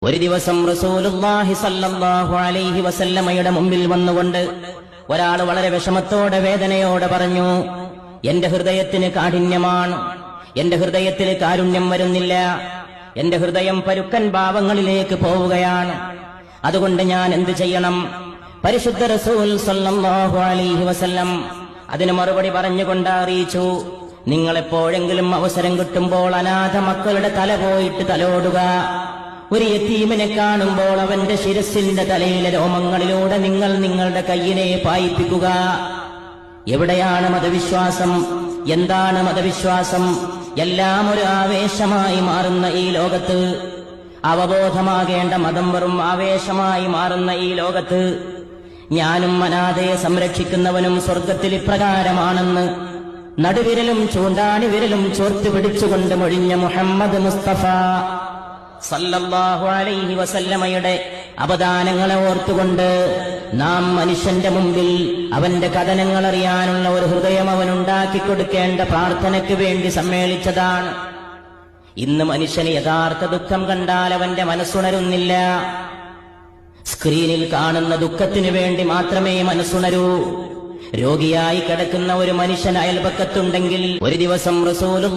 ഒരു ദിവസം റസൂലുള്ളാഹി സ്വല്ലല്ലാഹു അലൈഹി വസല്ലമയുടെ മുമ്പിൽ വന്നുകൊണ്ട് ഒരാൾ വളരെ വിഷമത്തോടെ വേദനയോടെ പറഞ്ഞു, എന്റെ ഹൃദയത്തിന് കാഠിന്യമാണ്, എന്റെ ഹൃദയത്തിൽ കാരുണ്യം വരുന്നില്ല, എന്റെ ഹൃദയം പരുക്കൻ ഭാവങ്ങളിലേക്ക് പോവുകയാണ്, അതുകൊണ്ട് ഞാൻ എന്ത് ചെയ്യണം? പരിശുദ്ധ റസൂൽ സ്വല്ലല്ലാഹു അലൈഹി വസല്ലം അതിന് മറുപടി പറഞ്ഞുകൊണ്ട് അറിയിച്ചു, നിങ്ങളെപ്പോഴെങ്കിലും അവസരം കിട്ടുമ്പോൾ അനാഥ മക്കളുടെ തല പോയിട്ട് തലോടുക. ഒരു യതീമിനെ കാണുമ്പോൾ അവന്റെ ശിരസിന്റെ തലയിലെ രോമങ്ങളിലൂടെ നിങ്ങൾ നിങ്ങളുടെ കയ്യിനെ പായിപ്പിക്കുക. എവിടെയാണ് മതവിശ്വാസം? എന്താണ് മതവിശ്വാസം? എല്ലാം ഒരു ആവേശമായി മാറുന്ന ഈ ലോകത്ത്, അവബോധമാകേണ്ട മതം വെറും ആവേശമായി മാറുന്ന ഈ ലോകത്ത്, ഞാനും അനാഥയെ സംരക്ഷിക്കുന്നവനും സ്വർഗത്തിൽ ഇപ്രകാരമാണെന്ന് നടുവിരലും ചൂണ്ടാണി വിരലും ചോർത്ത് പിടിച്ചുകൊണ്ട് മൊഴിഞ്ഞ മുഹമ്മദ് മുസ്തഫ സല്ലല്ലാഹു അലൈഹി വസല്ലമയുടെ അവദാനങ്ങളെ ഓർത്തുകൊണ്ട് നാം മനുഷ്യന്റെ മുമ്പിൽ അവന്റെ കഥനങ്ങൾ അറിയാനുള്ള ഒരു ഹൃദയം അവനുണ്ടാക്കി കൊടുക്കേണ്ട പ്രാർത്ഥനയ്ക്ക് വേണ്ടി സമ്മേളിച്ചതാണ്. ഇന്ന് മനുഷ്യന് യഥാർത്ഥ ദുഃഖം കണ്ടാൽ അവന്റെ മനസ്സുണരുന്നില്ല. സ്ക്രീനിൽ കാണുന്ന ദുഃഖത്തിനു വേണ്ടി മാത്രമേ മനസ്സുണരൂ. രോഗിയായി കിടക്കുന്ന ഒരു മനുഷ്യൻ അയൽപക്കത്തുണ്ടെങ്കിൽ ഒരു ദിവസം റസൂലുള്ളാഹി